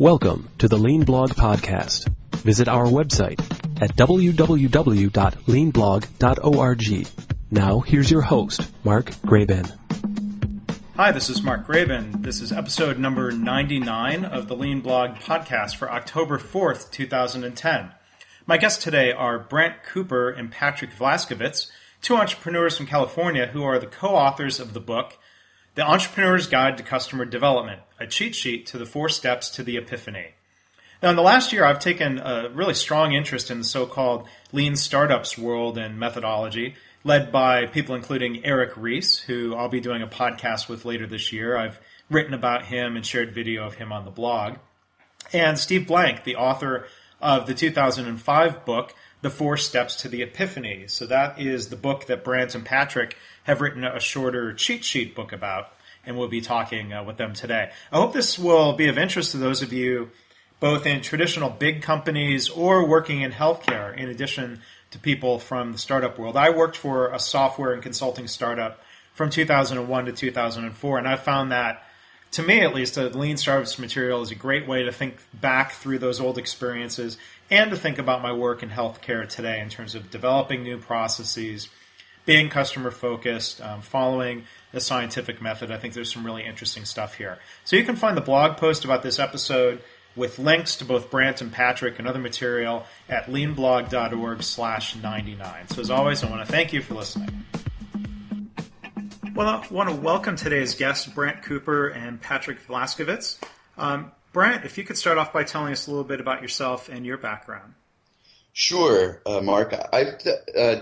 Welcome to the Lean Blog Podcast. Visit our website at www.leanblog.org. Now, here's your host, Mark Graban. Hi, this is Mark Graban. This is episode number 99 of the Lean Blog Podcast for October 4th, 2010. My guests today are Brent Cooper and Patrick Vlaskovits, two entrepreneurs from California who are the co-authors of the book, The Entrepreneur's Guide to Customer Development, a cheat sheet to the 4 steps to the Epiphany. Now, in the last year, I've taken a really strong interest in the so-called lean startups world and methodology, led by people including Eric Ries, who I'll be doing a podcast with later this year. I've written about him and shared video of him on the blog. And Steve Blank, the author of the 2005 book, The 4 Steps to the Epiphany. So that is the book that Brent and Patrick have written a shorter cheat sheet book about, and we'll be talking with them today. I hope this will be of interest to those of you both in traditional big companies or working in healthcare, in addition to people from the startup world. I worked for a software and consulting startup from 2001 to 2004, and I found that, to me at least, the Lean Startups material is a great way to think back through those old experiences and to think about my work in healthcare today in terms of developing new processes, being customer-focused, following the scientific method. I think there's some really interesting stuff here. So you can find the blog post about this episode with links to both Brent and Patrick and other material at leanblog.org/99. So as always, I want to thank you for listening. Well, I want to welcome today's guests, Brent Cooper and Patrick Vlaskovits. Brent, if you could start off by telling us a little bit about yourself and your background. Sure, Mark. I've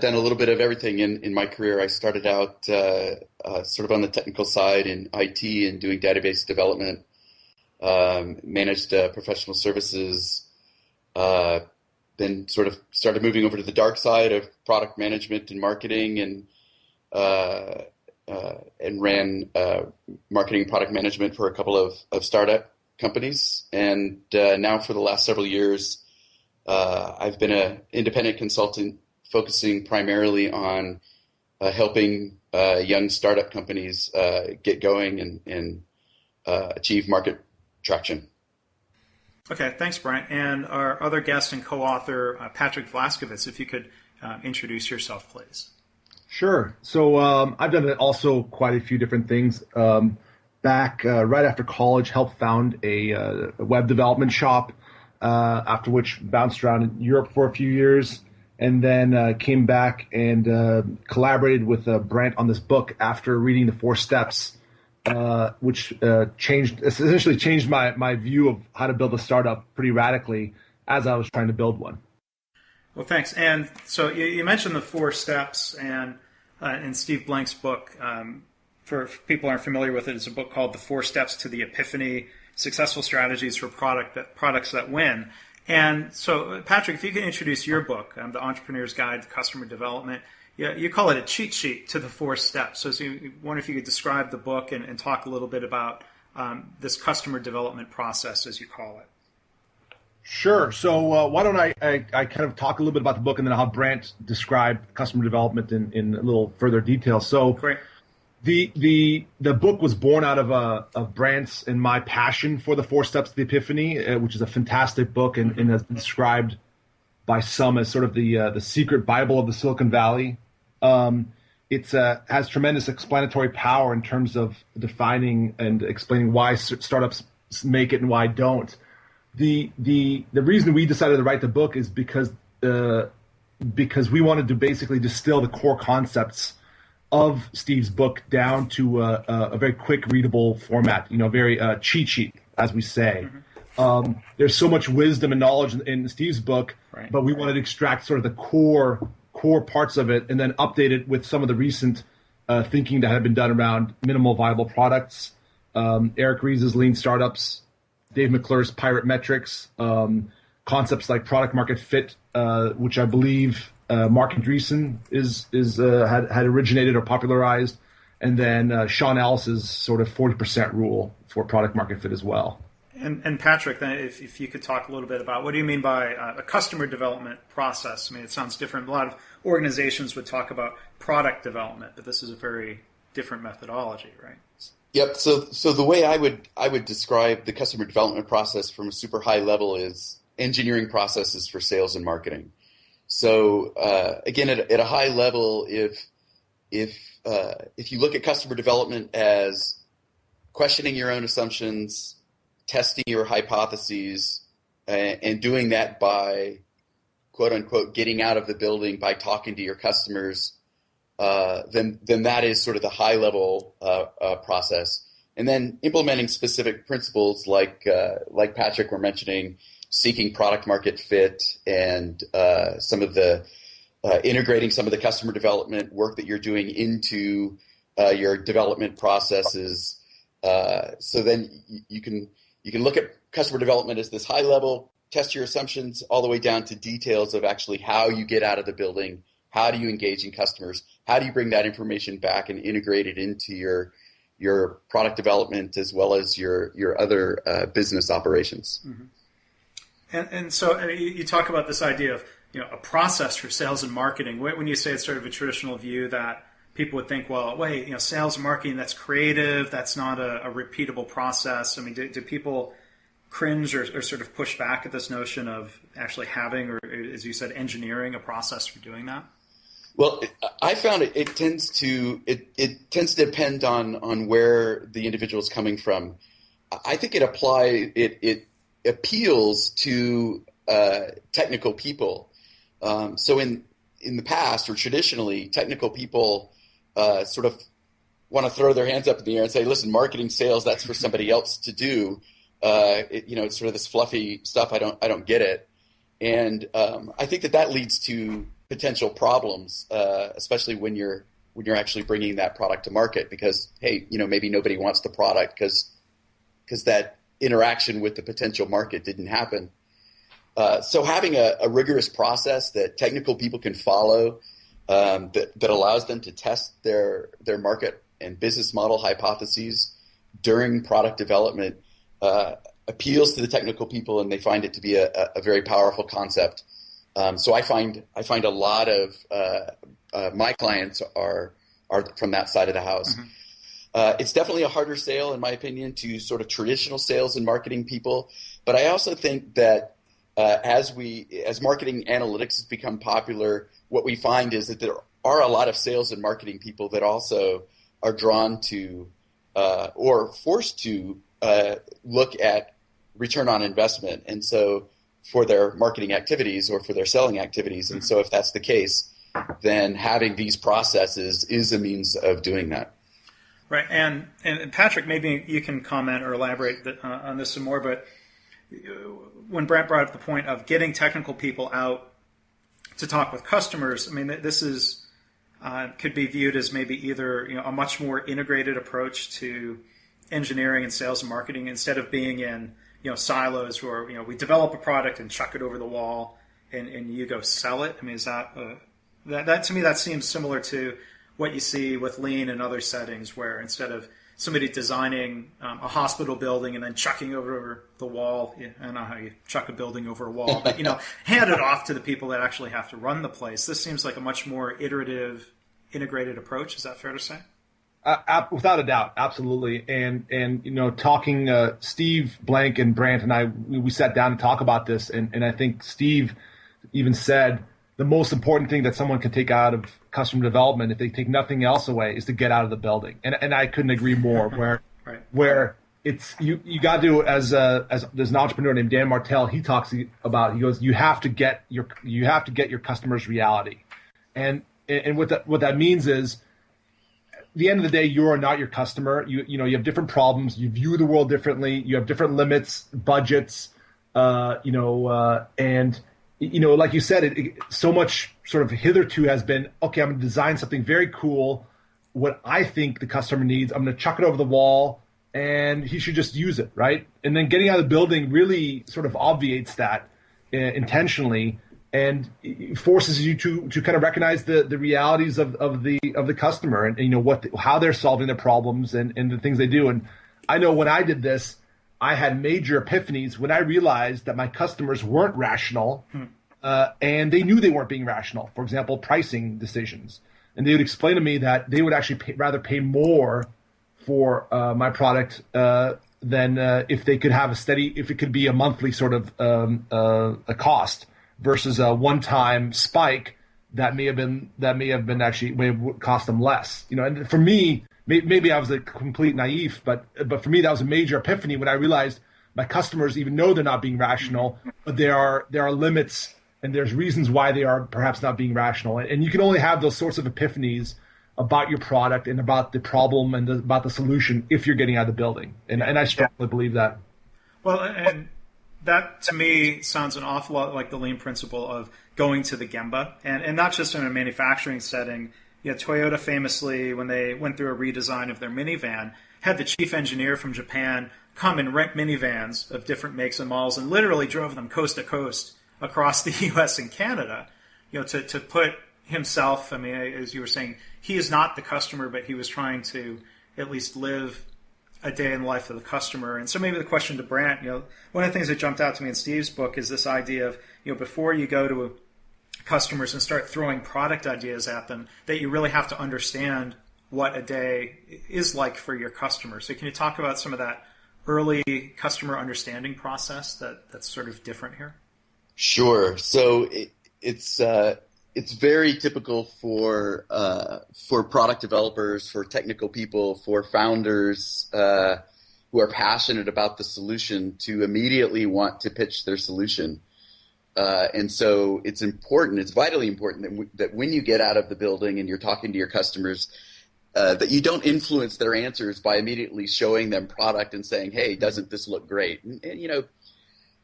done a little bit of everything in my career. I started out sort of on the technical side in IT and doing database development, managed professional services, then sort of started moving over to the dark side of product management and marketing, and ran marketing product management for a couple of startup companies. And now for the last several years, I've been an independent consultant focusing primarily on helping young startup companies get going and achieve market traction. Okay, thanks, Brent. And our other guest and co-author, Patrick Vlaskovits, if you could introduce yourself, please. Sure. So I've done also quite a few different things. Back right after college, helped found a web development shop, after which bounced around in Europe for a few years, and then came back and collaborated with Brent on this book after reading the 4 steps, which essentially changed my view of how to build a startup pretty radically as I was trying to build one. Well, thanks. And so you mentioned the 4 steps, and in Steve Blank's book, for people who aren't familiar with it, it's a book called The 4 Steps to the Epiphany, Successful Strategies for Products That Win. And so, Patrick, if you can introduce your book, The Entrepreneur's Guide to Customer Development. You call it a cheat sheet to the 4 steps. So I wonder if you could describe the book and talk a little bit about this customer development process, as you call it. Sure. So why don't I kind of talk a little bit about the book, and then I'll have Brent describe customer development in a little further detail. So great. The book was born out of Brent's and my passion for the 4 Steps to the Epiphany, which is a fantastic book and has been described by some as sort of the secret Bible of the Silicon Valley. It has tremendous explanatory power in terms of defining and explaining why startups make it and why don't. The reason we decided to write the book is because we wanted to basically distill the core concepts of Steve's book down to a very quick, readable format. Very cheat sheet, as we say. Mm-hmm. There's so much wisdom and knowledge in Steve's book, right, but we wanted to extract sort of the core parts of it and then update it with some of the recent thinking that had been done around minimal viable products, Eric Ries' Lean Startups, Dave McClure's Pirate Metrics, concepts like product market fit, which I believe Mark Andreessen had originated or popularized, and then Sean Ellis's sort of 40% rule for product market fit as well. And Patrick, if you could talk a little bit about what do you mean by a customer development process? I mean, it sounds different. A lot of organizations would talk about product development, but this is a very different methodology, right? Yep. So the way I would describe the customer development process from a super high level is engineering processes for sales and marketing. So again, at a high level, if you look at customer development as questioning your own assumptions, testing your hypotheses, and doing that by quote unquote getting out of the building by talking to your customers, then that is sort of the high level process. And then implementing specific principles like Patrick were mentioning, seeking product market fit, and some of the integrating some of the customer development work that you're doing into your development processes. So then you can look at customer development as this high level, test your assumptions all the way down to details of actually how you get out of the building, how do you engage in customers, how do you bring that information back and integrate it into your product development as well as your other business operations. Mm-hmm. And so you talk about this idea of a process for sales and marketing. When you say it's sort of a traditional view that people would think, well, wait, sales and marketing, that's creative, that's not a repeatable process. I mean, do people cringe or sort of push back at this notion of actually having, or as you said, engineering a process for doing that? Well, I found it tends to depend on where the individual is coming from. I think it appeals to technical people. So in the past or traditionally, technical people sort of want to throw their hands up in the air and say, "Listen, marketing, sales, that's for somebody else to do." It's sort of this fluffy stuff. I don't get it, and I think that leads to potential problems, especially when you're actually bringing that product to market. Because hey, maybe nobody wants the product because that interaction with the potential market didn't happen. So having a rigorous process that technical people can follow, that allows them to test their market and business model hypotheses during product development appeals to the technical people, and they find it to be a very powerful concept. So I find a lot of my clients are from that side of the house. Mm-hmm. It's definitely a harder sale, in my opinion, to sort of traditional sales and marketing people. But I also think that as marketing analytics has become popular, what we find is that there are a lot of sales and marketing people that also are drawn to or forced to look at return on investment, and so for their marketing activities or for their selling activities. And so if that's the case, then having these processes is a means of doing that. Right. And Patrick, maybe you can comment or elaborate on this some more, but when Brent brought up the point of getting technical people out to talk with customers, I mean, this is could be viewed as maybe either a much more integrated approach to engineering and sales and marketing, instead of being in silos where we develop a product and chuck it over the wall and you go sell it. I mean, is that to me that seems similar to what you see with lean and other settings, where instead of somebody designing a hospital building and then chucking over the wall, I don't know how you chuck a building over a wall, but hand it off to the people that actually have to run the place. This seems like a much more iterative, integrated approach. Is that fair to say? Without a doubt, absolutely. And talking Steve Blank and Brant and I, we sat down to talk about this, and I think Steve even said the most important thing that someone can take out of customer development, if they take nothing else away, is to get out of the building. And I couldn't agree more. Where right. Where it's you got to, as there's an entrepreneur named Dan Martell, he talks about, he goes, you have to get your customers' reality, and what that means is, at the end of the day, you are not your customer. You have different problems. You view the world differently. You have different limits, budgets, and like you said, so much sort of hitherto has been, okay, I'm going to design something very cool, what I think the customer needs. I'm going to chuck it over the wall, and he should just use it, right? And then getting out of the building really sort of obviates that intentionally, and forces you to kind of recognize the realities of the customer, and how they're solving their problems and the things they do. And I know when I did this, I had major epiphanies when I realized that my customers weren't rational, and they knew they weren't being rational. For example, pricing decisions, and they would explain to me that they would actually rather pay more for my product than if they could have if it could be a monthly sort of a cost versus a one-time spike that may have been actually may have cost them less. And for me, maybe I was a complete naive, but for me that was a major epiphany when I realized my customers, even though they're not being rational, but there are limits and there's reasons why they are perhaps not being rational. And you can only have those sorts of epiphanies about your product and about the problem and about the solution if you're getting out of the building. And I strongly believe that. Well, and that to me sounds an awful lot like the lean principle of going to the Gemba, and not just in a manufacturing setting. Toyota famously, when they went through a redesign of their minivan, had the chief engineer from Japan come and rent minivans of different makes and models and literally drove them coast to coast across the U.S. and Canada, to put himself, as you were saying, he is not the customer, but he was trying to at least live a day in the life of the customer. And so maybe the question to Brent, one of the things that jumped out to me in Steve's book is this idea of, before you go to customers and start throwing product ideas at them, that you really have to understand what a day is like for your customer. So can you talk about some of that early customer understanding process that's sort of different here? Sure. So it's very typical for product developers, for technical people, for founders who are passionate about the solution to immediately want to pitch their solution. And so it's vitally important that when you get out of the building and you're talking to your customers, that you don't influence their answers by immediately showing them product and saying, "Hey, doesn't this look great?" And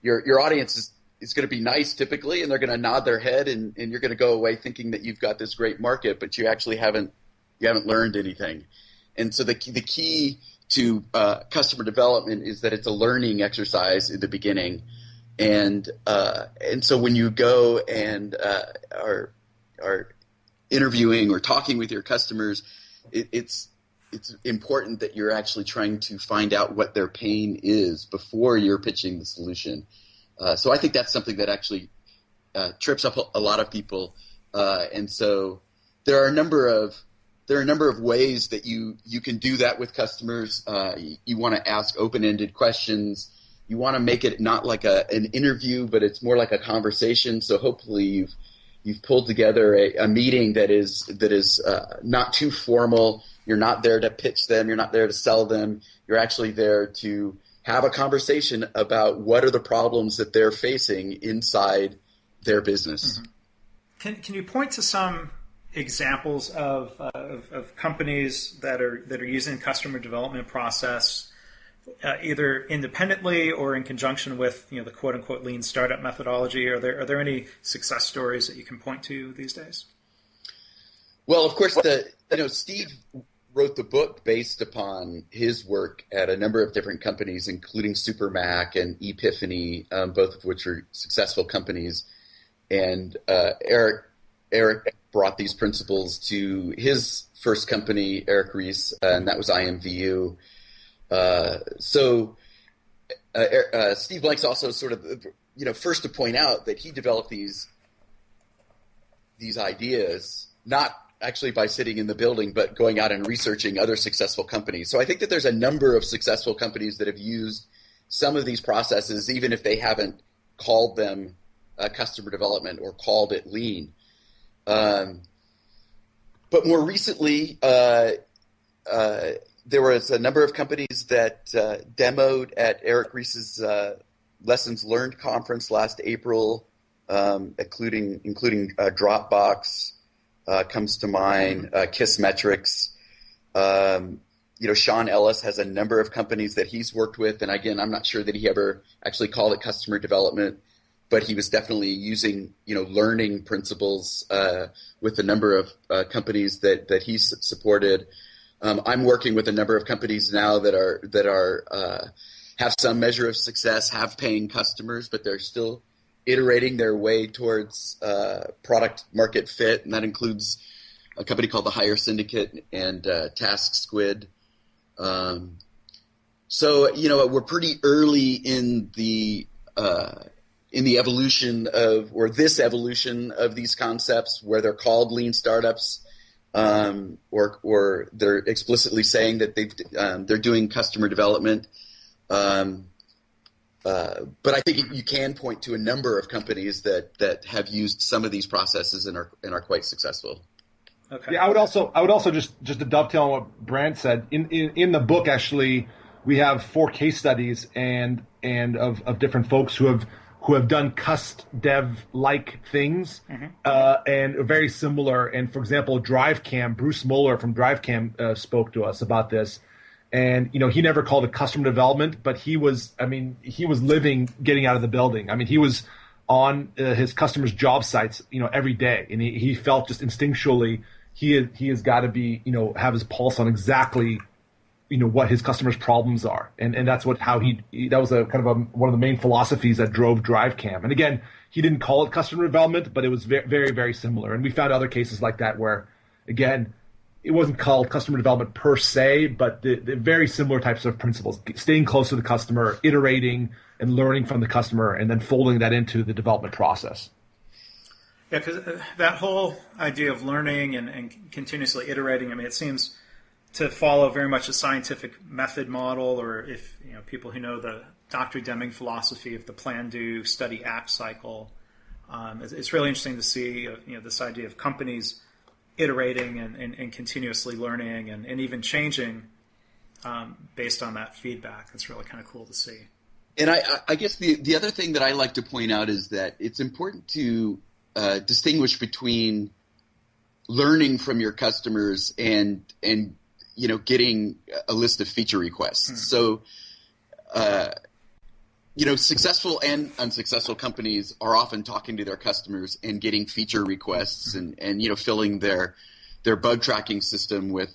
your audience is going to be nice typically, and they're going to nod their head, and you're going to go away thinking that you've got this great market, but you actually haven't learned anything. And so the key to customer development is that it's a learning exercise in the beginning, and so when you go and are interviewing or talking with your customers, it's important that you're actually trying to find out what their pain is before you're pitching the solution. So I think that's something that actually trips up a lot of people, and so there are a number of ways that you can do that with customers. You want to ask open-ended questions. You want to make it not like an interview, but it's more like a conversation. So hopefully you've pulled together a meeting that is not too formal. You're not there to pitch them. You're not there to sell them. You're actually there to have a conversation about what are the problems that they're facing inside their business. Mm-hmm. Can you point to some examples of companies that are using customer development process either independently or in conjunction with the quote unquote lean startup methodology? Are there any success stories that you can point to these days? Well, of course, Steve wrote the book based upon his work at a number of different companies, including Supermac and Epiphany, both of which are successful companies. And Eric brought these principles to his first company, Eric Ries, and that was IMVU. Steve Blank's also sort of, first to point out that he developed these ideas, not actually by sitting in the building, but going out and researching other successful companies. So I think that there's a number of successful companies that have used some of these processes, even if they haven't called them customer development or called it lean. But more recently, there was a number of companies that demoed at Eric Ries's Lessons Learned conference last April, including Dropbox. Comes to mind, Kissmetrics. Sean Ellis has a number of companies that he's worked with, and again, I'm not sure that he ever actually called it customer development, but he was definitely using learning principles with a number of companies that he's supported. I'm working with a number of companies now that are have some measure of success, have paying customers, but they're still iterating their way towards product market fit, and that includes a company called the Hire Syndicate and Task Squid. So we're pretty early in the evolution of, or this evolution of these concepts, where they're called lean startups. or they're explicitly saying that they're doing customer development. But I think you can point to a number of companies that have used some of these processes and are quite successful. Okay. Yeah, I would also just to dovetail on what Brent said, in the book, actually, we have 4 case studies and of different folks who have done cust dev like things, and are very similar. And for example, DriveCam, Bruce Mueller from DriveCam spoke to us about this. And, he never called it customer development, but he was living getting out of the building. I mean, he was on his customers' job sites, every day. And he felt just instinctually he has got to be, have his pulse on exactly, what his customers' problems are. And that's that was one of the main philosophies that drove DriveCam. And again, he didn't call it customer development, but it was very, very, very similar. And we found other cases like that where, again, it wasn't called customer development per se, but the very similar types of principles, staying close to the customer, iterating and learning from the customer, and then folding that into the development process. Yeah, because that whole idea of learning and continuously iterating, it seems to follow very much a scientific method model, or if people who know the Dr. Deming philosophy of the plan, do, study, act cycle. It's really interesting to see this idea of companies iterating and continuously learning and even changing based on that feedback. It's really kind of cool to see. And I guess the other thing that I like to point out is that it's important to distinguish between learning from your customers and getting a list of feature requests. So successful and unsuccessful companies are often talking to their customers and getting feature requests and filling their bug tracking system with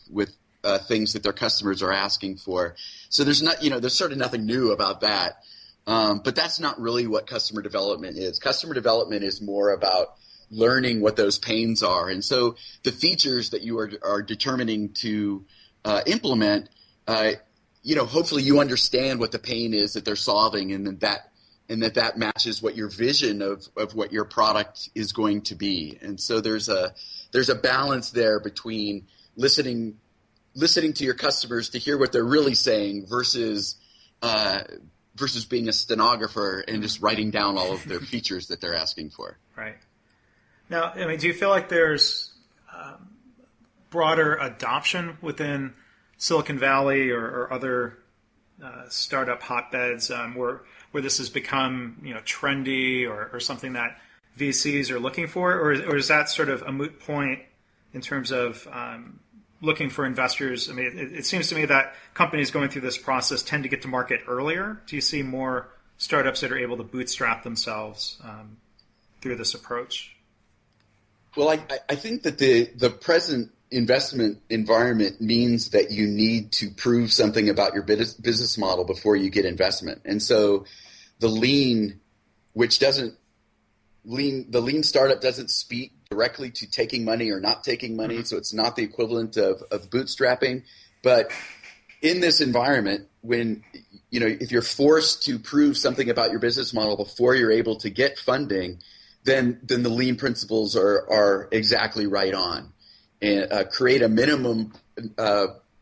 things that their customers are asking for. So there's sort of nothing new about that. But that's not really what customer development is. Customer development is more about learning what those pains are. And so the features that you are determining to implement, hopefully you understand what the pain is that they're solving, and that matches what your vision of what your product is going to be. And so there's a balance there between listening to your customers to hear what they're really saying versus being a stenographer and just writing down all of their features that they're asking for. Right. Now, do you feel like there's broader adoption within Silicon Valley or other startup hotbeds where this has become trendy or something that VCs are looking for, or is that sort of a moot point in terms of looking for investors? It seems to me that companies going through this process tend to get to market earlier. Do you see more startups that are able to bootstrap themselves through this approach? Well, I think that the present investment environment means that you need to prove something about your business model before you get investment. And so the lean startup doesn't speak directly to taking money or not taking money. So it's not the equivalent of bootstrapping. But in this environment, when, if you're forced to prove something about your business model before you're able to get funding, then the lean principles are exactly right on. And create a minimum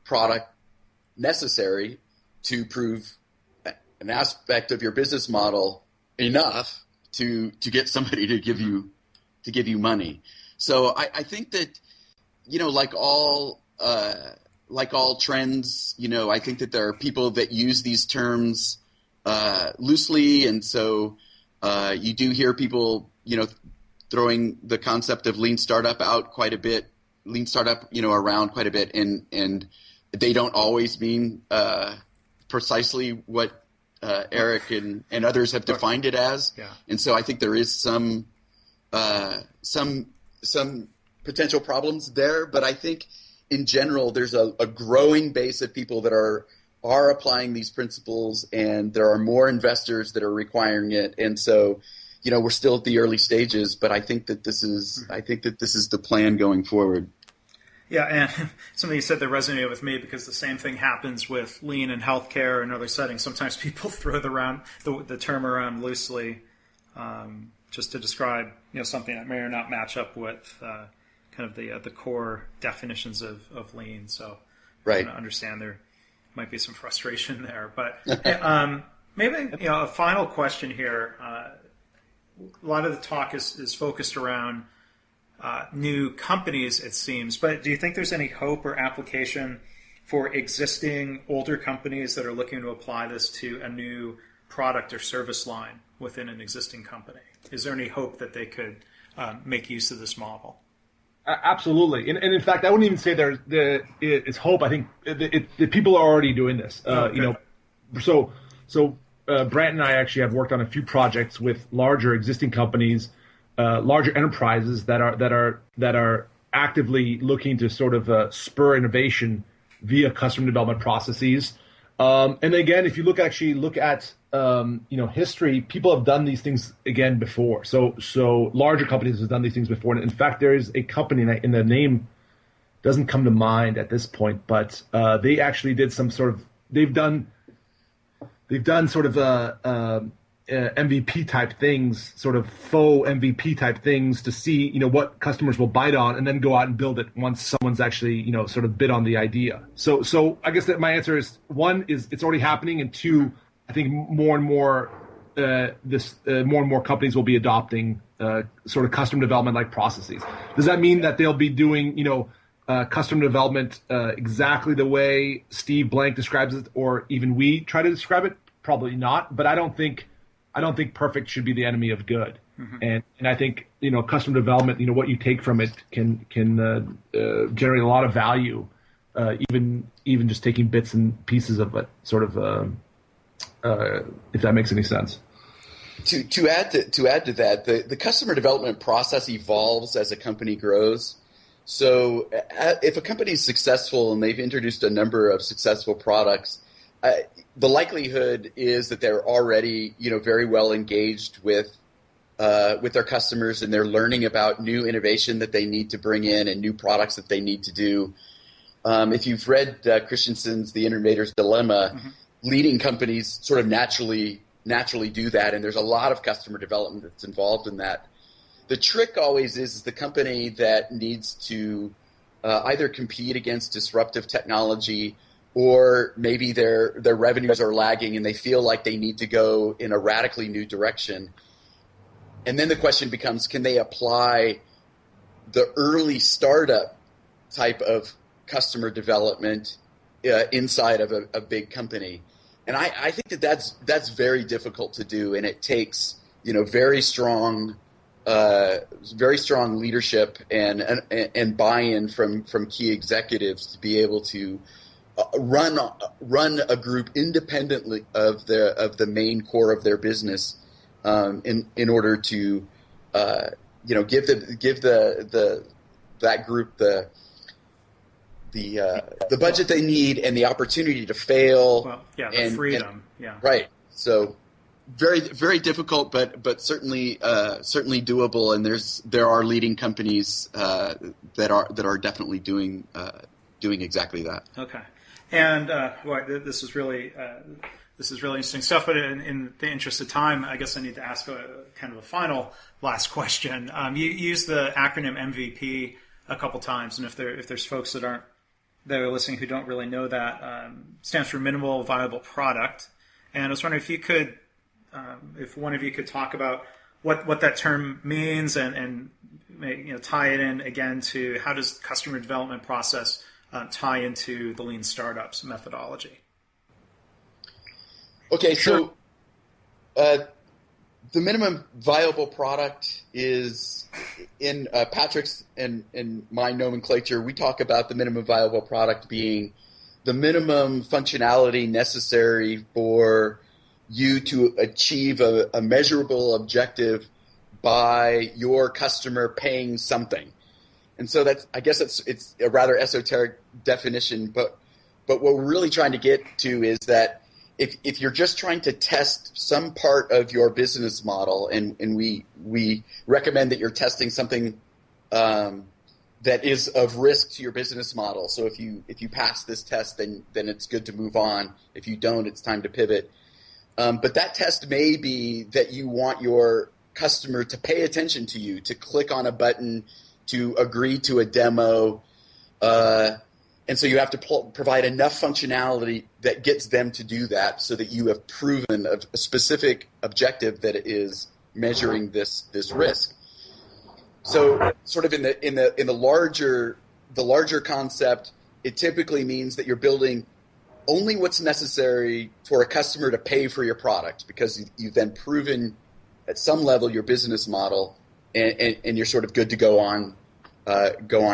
product necessary to prove an aspect of your business model enough to get somebody to give you money. So I think that like all trends, I think that there are people that use these terms loosely, and so you do hear people throwing the concept of lean startup out quite a bit. Lean startup, around quite a bit, and they don't always mean precisely what Eric and others have defined it as. Yeah. And so I think there is some potential problems there, but I think in general there's a growing base of people that are applying these principles, and there are more investors that are requiring it, and so. We're still at the early stages, but I think that this is the plan going forward. Yeah, and something you said that resonated with me, because the same thing happens with lean in healthcare and other settings. Sometimes people throw the term around loosely, just to describe something that may or not match up with kind kind of the core definitions of lean. So right. I understand there might be some frustration there, but maybe a final question here. A lot of the talk is focused around new companies, it seems. But do you think there's any hope or application for existing older companies that are looking to apply this to a new product or service line within an existing company? Is there any hope that they could make use of this model? Absolutely, and in fact, I wouldn't even say it's hope. I think the people are already doing this. So Brent and I actually have worked on a few projects with larger existing companies, larger enterprises that are actively looking to sort of spur innovation via custom development processes. And again, if you look at history, people have done these things again before. So larger companies have done these things before. And in fact, there is a company, and the name doesn't come to mind at this point, but they actually did some sort of they've done sort of MVP type things, sort of faux MVP type things to see, what customers will bite on, and then go out and build it once someone's actually, sort of bid on the idea. So I guess that my answer is, one is it's already happening, and two, I think more and more companies will be adopting sort of custom development like processes. Does that mean that they'll be doing, custom development exactly the way Steve Blank describes it, or even we try to describe it? Probably not. But I don't think perfect should be the enemy of good. Mm-hmm. And I think custom development, what you take from it can generate a lot of value, even just taking bits and pieces of it, sort of. If that makes any sense. To add to that, the customer development process evolves as a company grows. So if a company is successful and they've introduced a number of successful products, the likelihood is that they're already very well engaged with their customers, and they're learning about new innovation that they need to bring in and new products that they need to do. If you've read Christensen's The Innovators Dilemma, mm-hmm. leading companies sort of naturally do that, and there's a lot of customer development that's involved in that. The trick always is the company that needs to either compete against disruptive technology, or maybe their revenues are lagging and they feel like they need to go in a radically new direction. And then the question becomes, can they apply the early startup type of customer development inside of a big company? And I think that's very difficult to do, and it takes very strong leadership and buy-in from key executives to be able to run a group independently of the main core of their business, in order to give that group the budget they need and the opportunity to fail. Well, the freedom. Right. So very, very difficult, but certainly doable. And there are leading companies that are definitely doing exactly that. Okay. And this is really interesting stuff. But in the interest of time, I guess I need to ask kind of a final last question. You use the acronym MVP a couple times, and if there's folks that are listening who don't really know that, stands for minimal viable product. And I was wondering if you could, if one of you could talk about what that term means, and tie it in again to how does customer development process tie into the lean startups methodology. Okay, so the minimum viable product is in Patrick's and my nomenclature. We talk about the minimum viable product being the minimum functionality necessary for you to achieve a measurable objective by your customer paying something. And so I guess it's a rather esoteric definition, but what we're really trying to get to is that if you're just trying to test some part of your business model, and we recommend that you're testing something that is of risk to your business model. So if you pass this test, then it's good to move on. If you don't, it's time to pivot. But that test may be that you want your customer to pay attention to you, to click on a button, to agree to a demo. And so you have to provide enough functionality that gets them to do that, so that you have proven a specific objective that is measuring this risk. So, sort of in the larger concept, it typically means that you're building only what's necessary for a customer to pay for your product, because you've then proven at some level your business model, and you're sort of good to go on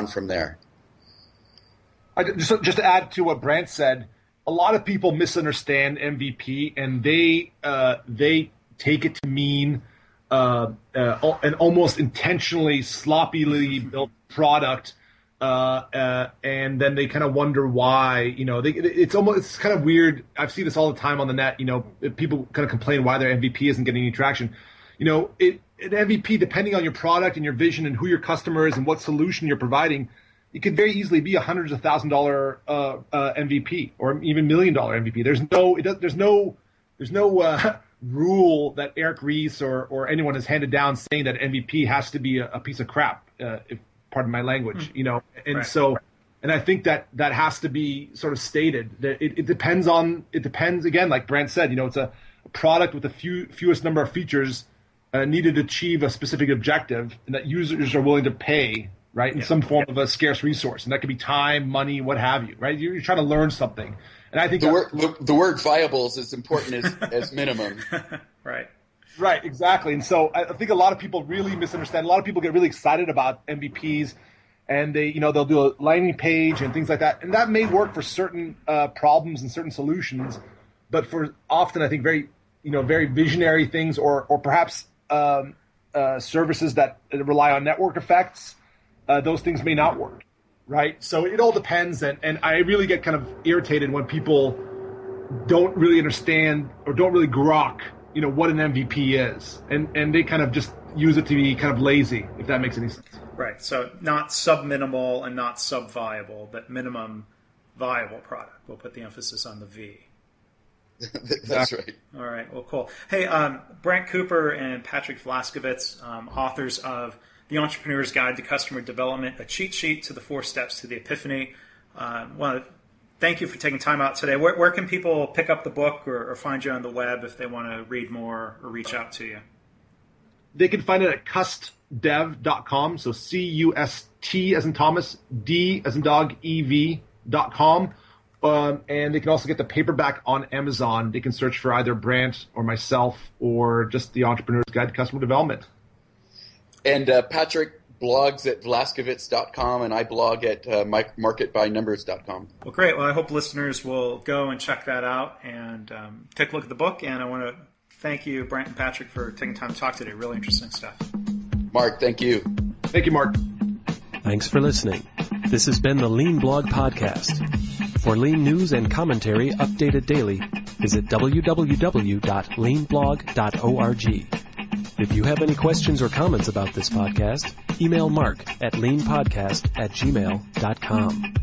from there. Just to add to what Brent said, a lot of people misunderstand MVP, and they take it to mean an almost intentionally sloppily built product, and then they kind of wonder why. It's kind of weird. I've seen this all the time on the net. People kind of complain why their MVP isn't getting any traction. An MVP, depending on your product and your vision and who your customer is and what solution you're providing, it could very easily be $hundreds of $1,000 MVP or even $1 million MVP. There's no rule that Eric Ries or anyone has handed down saying that MVP has to be a piece of crap, if pardon my language. And right. So, and I think that has to be sort of stated. That it depends again, like Brent said. It's a product with the fewest number of features needed to achieve a specific objective, and that users are willing to pay. Right, in some form of a scarce resource, and that could be time, money, what have you. Right, you're trying to learn something, and I think the word viable is as important as minimum. Right, exactly. And so I think a lot of people really misunderstand. A lot of people get really excited about MVPs, and they'll do a landing page and things like that, and that may work for certain problems and certain solutions, but for often I think very visionary things or perhaps services that rely on network effects. Those things may not work, right? So it all depends, and I really get kind of irritated when people don't really understand or don't really grok, what an MVP is, and they kind of just use it to be kind of lazy, if that makes any sense. Right. So not sub-minimal and not sub-viable, but minimum viable product. We'll put the emphasis on the V. That's right. All right. Well, cool. Hey, Brent Cooper and Patrick Vlaskovitz, authors of The Entrepreneur's Guide to Customer Development, a cheat sheet to the 4 steps to the Epiphany. Want to thank you for taking time out today. Where can people pick up the book or find you on the web if they want to read more or reach out to you? They can find it at custdev.com, so C-U-S-T as in Thomas, D as in dog, E-V.com. And they can also get the paperback on Amazon. They can search for either Brent or myself or just The Entrepreneur's Guide to Customer Development. And Patrick blogs at Vlaskovitz.com, and I blog at marketbynumbers.com. Well, great. Well, I hope listeners will go and check that out and take a look at the book. And I want to thank you, Brent and Patrick, for taking time to talk today. Really interesting stuff. Mark, thank you. Thank you, Mark. Thanks for listening. This has been the Lean Blog Podcast. For Lean news and commentary updated daily, visit www.leanblog.org. If you have any questions or comments about this podcast, email Mark at leanpodcast@gmail.com.